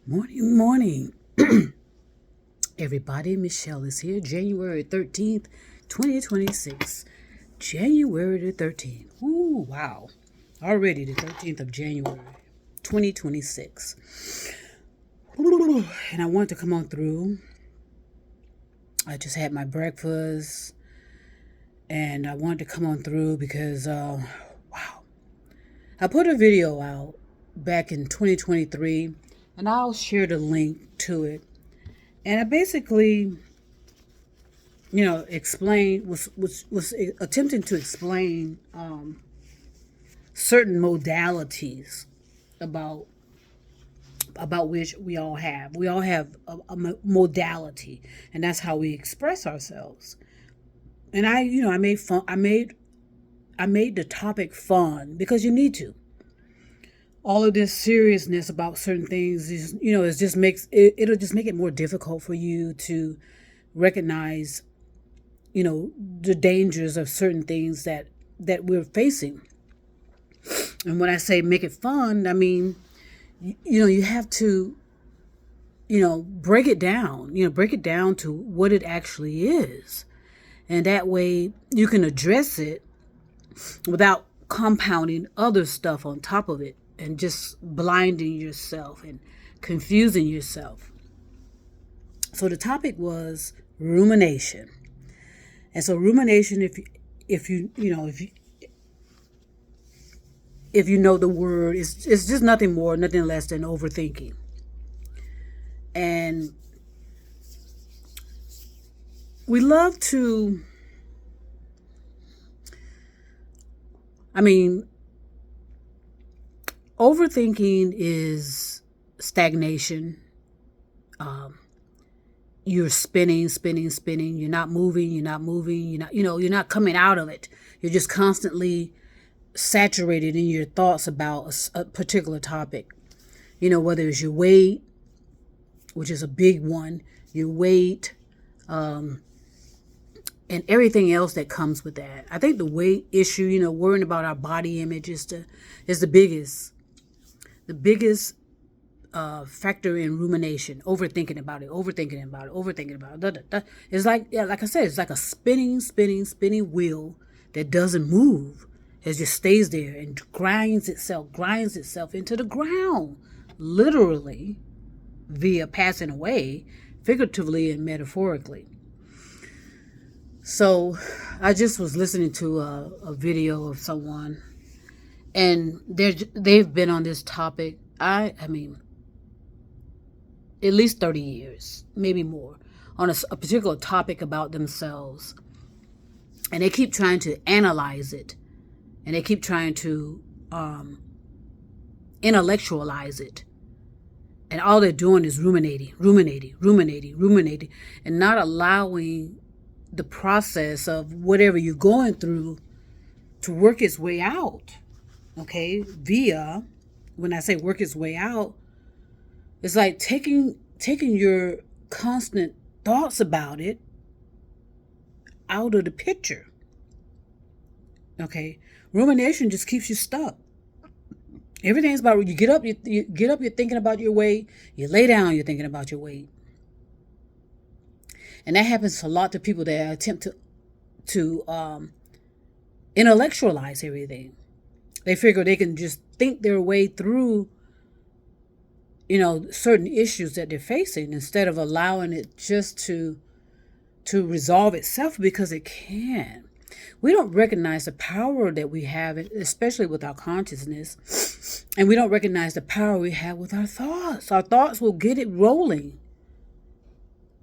Morning, morning, everybody. Michelle is here. January 13th, 2026. January the 13th. Ooh, wow. Already the 13th of January, 2026. And I wanted to come on through. I just had my breakfast and I wanted to come on through because, wow. I put a video out back in 2023 and I'll share the link to it. And I basically explain was attempting to explain certain modalities about which we all have a modality, and that's how we express ourselves. And I made fun. I made the topic fun because you need to. All of this seriousness about certain things it just makes it'll just make it more difficult for you to recognize the dangers of certain things that we're facing. And when I say make it fun, I mean you have to break it down to what it actually is, and that way you can address it without compounding other stuff on top of it and just blinding yourself and confusing yourself. So the topic was rumination. And so rumination, if you know the word, it's just nothing more, nothing less than overthinking. And we love to, I mean, overthinking is stagnation. You're spinning. You're not moving. You're not coming out of it. You're just constantly saturated in your thoughts about a particular topic. Whether it's your weight, which is a big one, your weight, and everything else that comes with that. I think the weight issue, worrying about our body image is the biggest factor in rumination. Overthinking about it. It's like I said, it's like a spinning wheel that doesn't move. It just stays there and grinds itself into the ground, literally, via passing away, figuratively and metaphorically. So I just was listening to a video of someone, and they've been on this topic, I mean, at least 30 years, maybe more, on a particular topic about themselves. And they keep trying to analyze it, and they keep trying to intellectualize it. And all they're doing is ruminating, and not allowing the process of whatever you're going through to work its way out. Okay? When I say work its way out, it's like taking your constant thoughts about it out of the picture. Okay? Rumination just keeps you stuck. Everything's about, you get up, you're thinking about your weight. You lay down, you're thinking about your weight. And that happens a lot to people that attempt to intellectualize everything. They figure they can just think their way through, certain issues that they're facing, instead of allowing it just to resolve itself, because it can. We don't recognize the power that we have, especially with our consciousness, and we don't recognize the power we have with our thoughts. Our thoughts will get it rolling.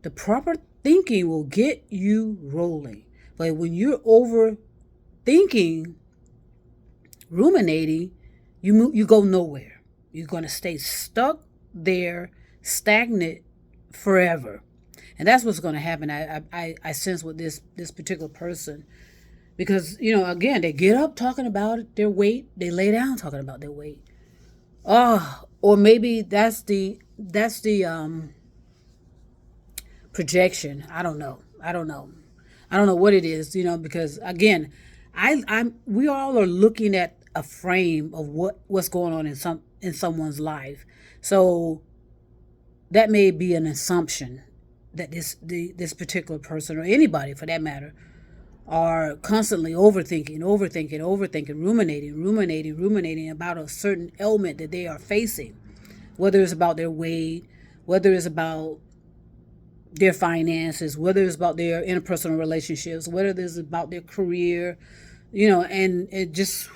The proper thinking will get you rolling. But when you're overthinking, ruminating, you go nowhere. You're going to stay stuck there, stagnant forever. And that's what's going to happen. I sense with this particular person, because again, they get up talking about their weight, they lay down talking about their weight. Or maybe that's the projection. I don't know what it is. Because again, we all are looking at a frame of what's going on in someone's life. So that may be an assumption that this particular person, or anybody for that matter, are constantly overthinking, ruminating about a certain ailment that they are facing, whether it's about their weight, whether it's about their finances, whether it's about their interpersonal relationships, whether it's about their career, and it just,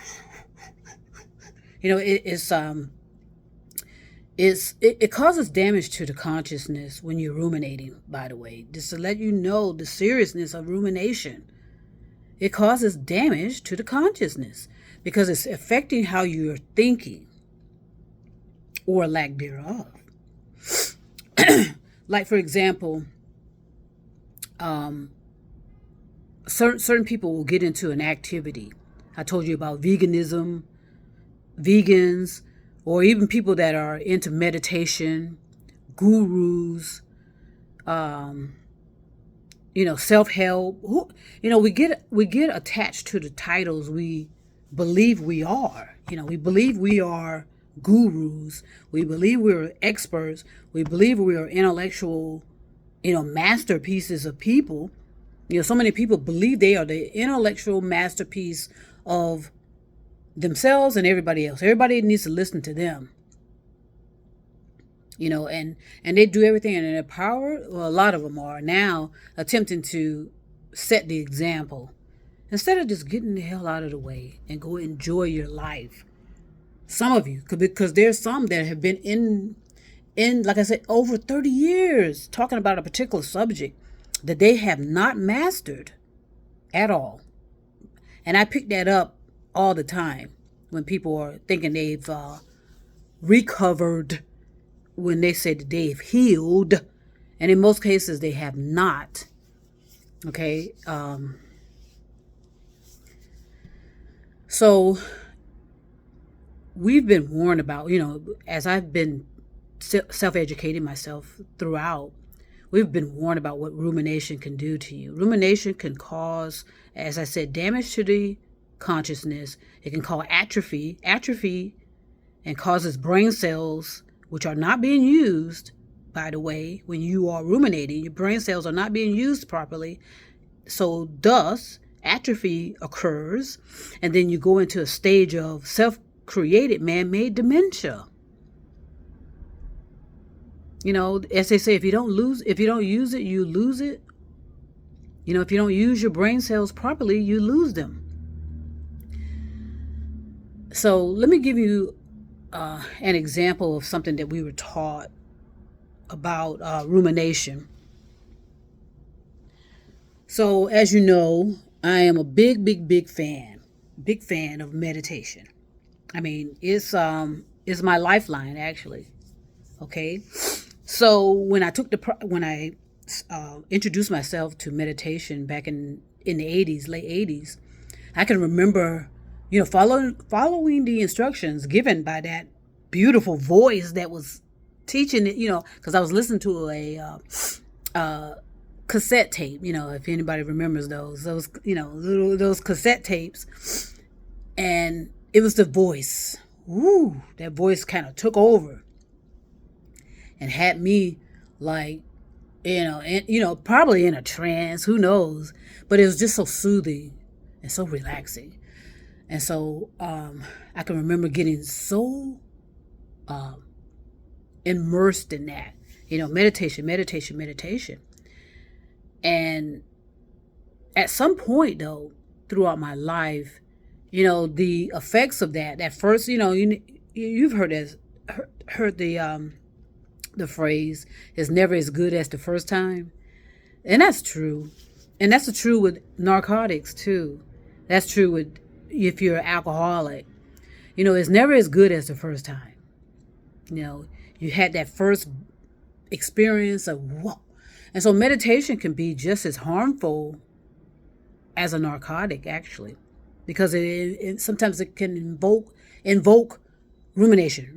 it causes damage to the consciousness when you're ruminating, by the way. Just to let you know the seriousness of rumination. It causes damage to the consciousness because it's affecting how you're thinking, or lack thereof. Like, for example, certain people will get into an activity. I told you about veganism, vegans, or even people that are into meditation, gurus, self-help. We get attached to the titles we believe we are. We believe we are gurus. We believe we're experts. We believe we are intellectual, masterpieces of people. So many people believe they are the intellectual masterpiece of themselves and everybody else. Everybody needs to listen to them. And they do everything in their power. Well, a lot of them are now attempting to set the example instead of just getting the hell out of the way and go enjoy your life. Some of you, because there's some that have been in, like I said, over 30 years talking about a particular subject that they have not mastered at all. And I pick that up all the time when people are thinking they've recovered, when they say that they've healed, and in most cases they have not. Okay. So we've been warned about, as I've been self-educating myself throughout, we've been warned about what rumination can do to you. Rumination can cause, as I said, damage to the consciousness. It can cause atrophy, and causes brain cells, which are not being used, by the way. When you are ruminating, your brain cells are not being used properly. So thus, atrophy occurs, and then you go into a stage of self-created man-made dementia. As they say, if you don't use it, you lose it. If you don't use your brain cells properly, you lose them. So let me give you an example of something that we were taught about rumination. So, as you know, I am a big fan of meditation. I mean, it's my lifeline, actually. Okay, so when I introduced myself to meditation back in the late 80s, I can remember, following the instructions given by that beautiful voice that was teaching it, because I was listening to a cassette tape, if anybody remembers those those cassette tapes, and it was the voice. Woo, that voice kind of took over and had me like, probably in a trance, who knows, but it was just so soothing and so relaxing. And so I can remember getting so immersed in that, meditation. And at some point, though, throughout my life, the effects of that first, you've heard the phrase, "It's never as good as the first time," and that's true. And that's true with narcotics too. That's true with, if you're an alcoholic, it's never as good as the first time. You had that first experience of whoa. And so meditation can be just as harmful as a narcotic, actually, because it sometimes it can invoke rumination,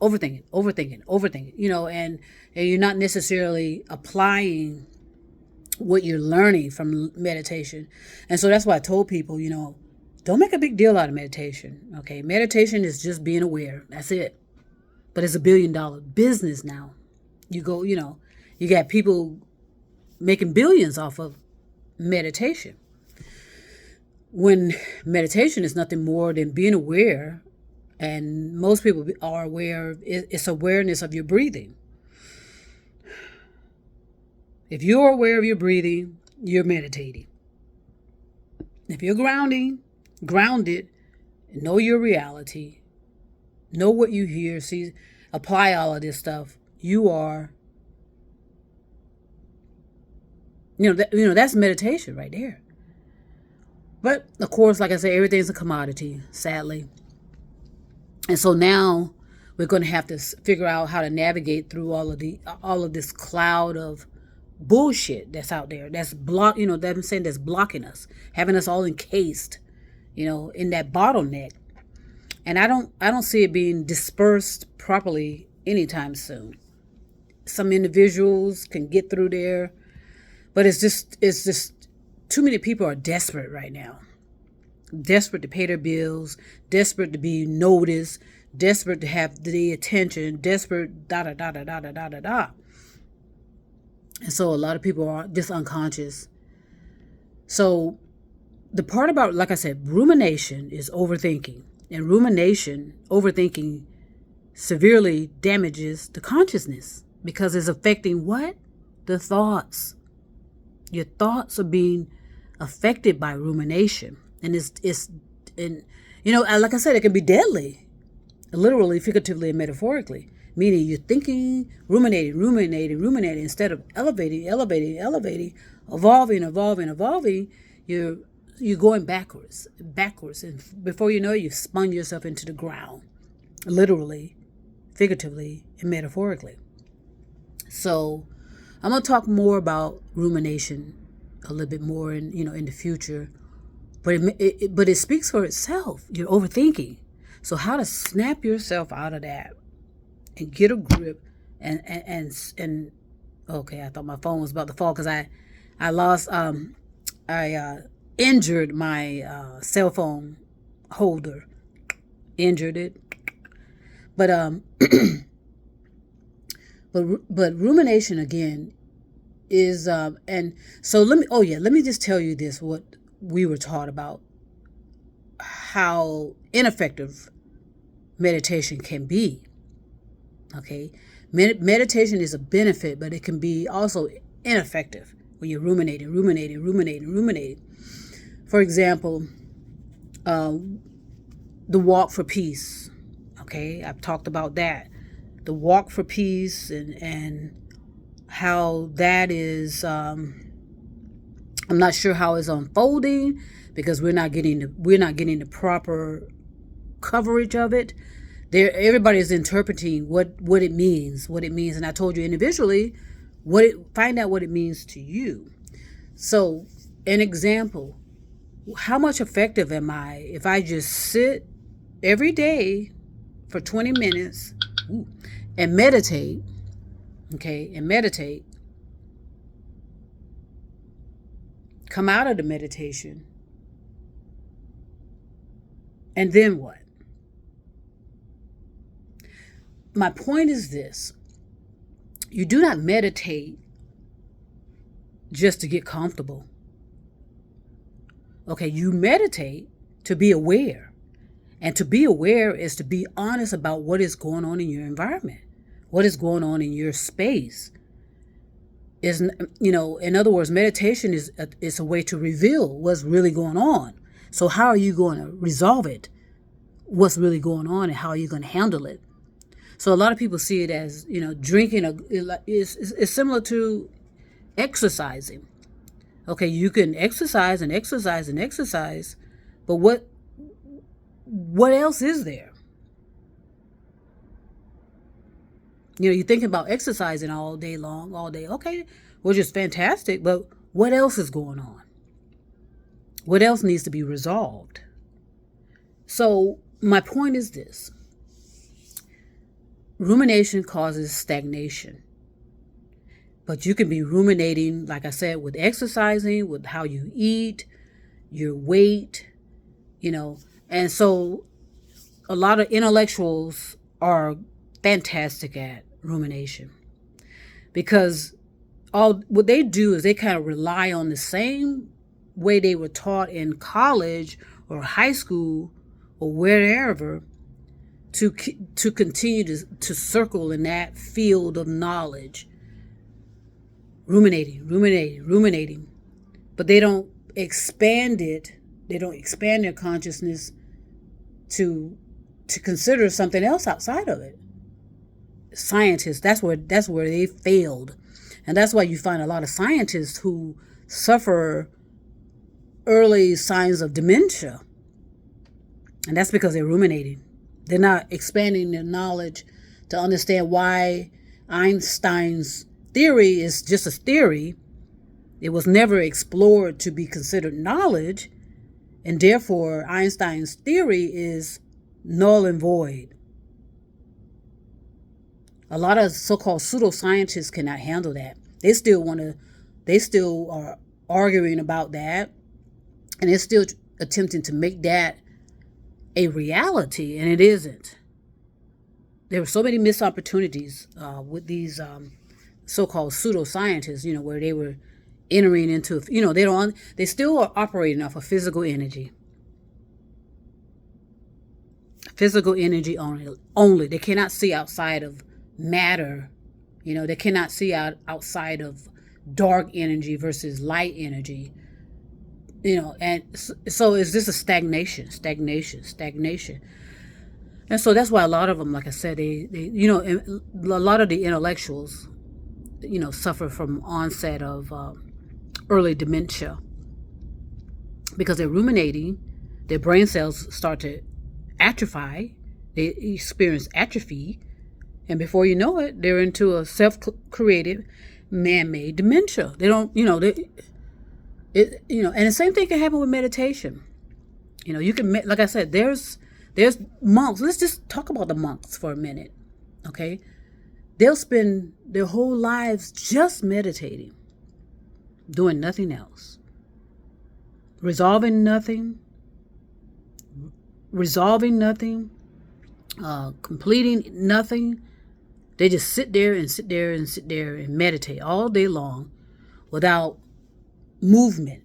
overthinking, and you're not necessarily applying what you're learning from meditation. And so that's why I told people, don't make a big deal out of meditation. Okay, meditation is just being aware. That's it. But it's $1 billion business now. You got people making billions off of meditation. When meditation is nothing more than being aware, and most people are aware, it's awareness of your breathing. If you're aware of your breathing, you're meditating. If you're grounded, know your reality, know what you hear, see, apply all of this stuff, you are, that's meditation right there. But of course, like I said, everything's a commodity, sadly. And so now we're going to have to figure out how to navigate through all of this cloud of bullshit that's out there. That's that I'm saying, that's blocking us, having us all encased, in that bottleneck. And I don't see it being dispersed properly anytime soon. Some individuals can get through there, but it's just too many people are desperate right now. Desperate to pay their bills, desperate to be noticed, desperate to have the attention, desperate da da da da da da da da da. And so a lot of people are just unconscious. So the part about, like I said, rumination is overthinking. And overthinking severely damages the consciousness because it's affecting what? The thoughts. Your thoughts are being affected by rumination. And like I said, it can be deadly, literally, figuratively, and metaphorically. Meaning you're thinking, ruminating, instead of elevating, evolving, you're going backwards. And before you know it, you've spun yourself into the ground, literally, figuratively, and metaphorically. So I'm going to talk more about rumination a little bit more in the future. But it speaks for itself. You're overthinking. So how to snap yourself out of that and get a grip and okay, I thought my phone was about to fall because I lost I injured my cell phone holder. Injured it. But but rumination again is and so let me just tell you this, what we were taught about how ineffective meditation can be. Okay, meditation is a benefit, but it can be also ineffective when you're ruminating. For example, the walk for peace. Okay, I've talked about that. The walk for peace and how that is. I'm not sure how it's unfolding because we're not getting the proper coverage of it. Everybody's interpreting what it means, and I told you individually find out what it means to you. So, an example: how much effective am I if I just sit every day for 20 minutes and meditate? Okay, and meditate. Come out of the meditation. And then what? My point is this. You do not meditate just to get comfortable. Okay, you meditate to be aware. And to be aware is to be honest about what is going on in your environment, what is going on in your space. In other words, meditation is a way to reveal what's really going on. So how are you going to resolve it? What's really going on and how are you going to handle it? So a lot of people see it as, drinking is similar to exercising. Okay, you can exercise, but what else is there? You're thinking about exercising all day long, okay, which is fantastic, but what else is going on? What else needs to be resolved? So my point is this. Rumination causes stagnation. But you can be ruminating, like I said, with exercising, with how you eat, your weight, And so a lot of intellectuals are fantastic at rumination. because all what they do is they kind of rely on the same way they were taught in college or high school or wherever to continue to circle in that field of knowledge, ruminating, but they don't expand it. They don't expand their consciousness to consider something else outside of it. Scientists, that's where they failed, and that's why you find a lot of scientists who suffer early signs of dementia, and that's because they're ruminating. They're not expanding their knowledge to understand why Einstein's theory is just a theory. It was never explored to be considered knowledge, and therefore Einstein's theory is null and void. A lot of so-called pseudoscientists cannot handle that. They still are arguing about that, and they're still attempting to make that a reality, and it isn't. There were so many missed opportunities with these so-called pseudoscientists, where they were entering into, they still are operating off of physical energy. Physical energy only. They cannot see outside of matter. They cannot see outside of dark energy versus light energy. And so is this a stagnation. And so that's why a lot of them, like I said, they a lot of the intellectuals, suffer from onset of early dementia because they're ruminating. Their brain cells start to atrophy. They experience atrophy, and before you know it, they're into a self-created, man-made dementia. They don't, and the same thing can happen with meditation. You can, like I said, there's monks. Let's just talk about the monks for a minute, okay? They'll spend their whole lives just meditating, doing nothing else, resolving nothing, completing nothing. They just sit there and meditate all day long without movement.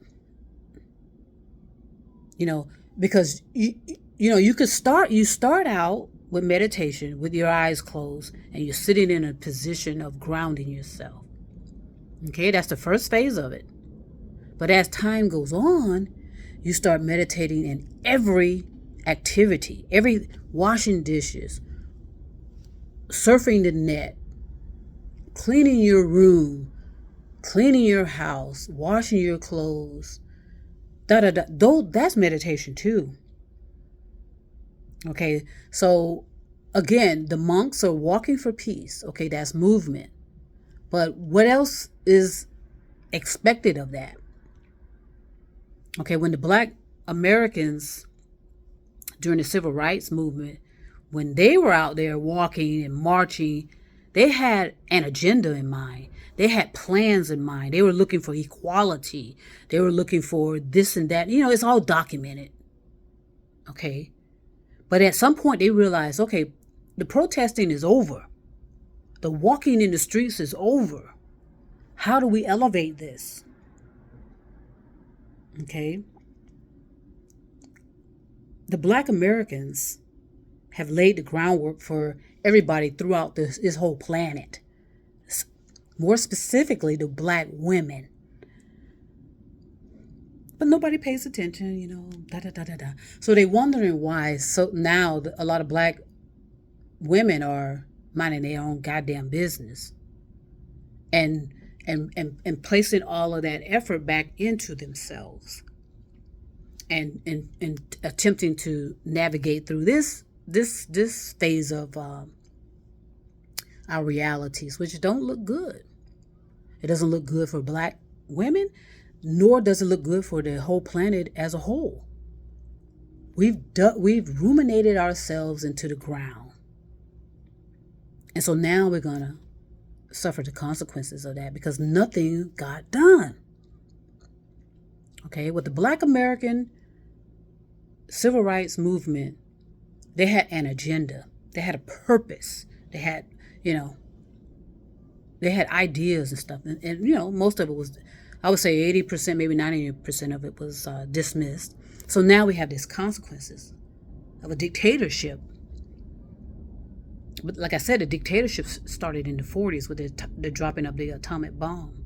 Because you start out with meditation with your eyes closed and you're sitting in a position of grounding yourself. Okay, that's the first phase of it. But as time goes on, you start meditating in every activity, every washing dishes, surfing the net, cleaning your room, cleaning your house, washing your clothes, that's meditation too. Okay, so again, the monks are walking for peace. Okay, that's movement. But what else is expected of that? Okay, when the Black Americans during the Civil Rights Movement, when they were out there walking and marching, they had an agenda in mind. They had plans in mind. They were looking for equality. They were looking for this and that. It's all documented. Okay. But at some point they realized, okay, the protesting is over. The walking in the streets is over. How do we elevate this? Okay. The Black Americans have laid the groundwork for everybody throughout this whole planet. More specifically, the Black women. But nobody pays attention, So they're wondering why. So now a lot of Black women are minding their own goddamn business, and placing all of that effort back into themselves, and attempting to navigate through this phase of our realities, which don't look good. It doesn't look good for Black women, nor does it look good for the whole planet as a whole. We've ruminated ourselves into the ground. And so now we're going to suffer the consequences of that because nothing got done. Okay, with the Black American Civil Rights Movement, they had an agenda. They had a purpose. They had, They had ideas and stuff, and most of it was, I would say 80%, maybe 90% of it was dismissed. So now we have these consequences of a dictatorship. But like I said, the dictatorship started in the 40s with the dropping of the atomic bomb.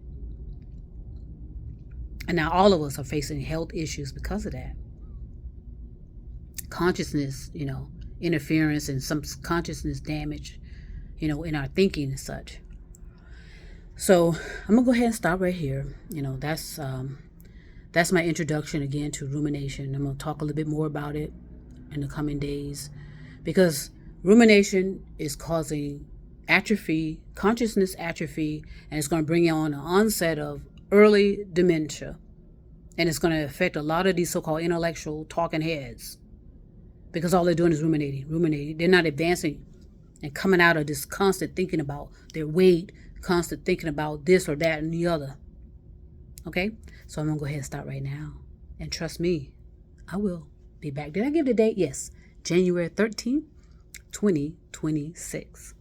And now all of us are facing health issues because of that. Consciousness, interference and some consciousness damage, in our thinking and such. So I'm gonna go ahead and stop right here. That's my introduction again to rumination. I'm gonna talk a little bit more about it in the coming days, because rumination is causing atrophy, consciousness atrophy, and it's going to bring on an onset of early dementia. And it's going to affect a lot of these so-called intellectual talking heads, because all they're doing is ruminating. They're not advancing and coming out of this constant thinking about their weight, constant thinking about this or that and the other. Okay? So I'm going to go ahead and start right now. And trust me, I will be back. Did I give the date? Yes. January 13th, 2026.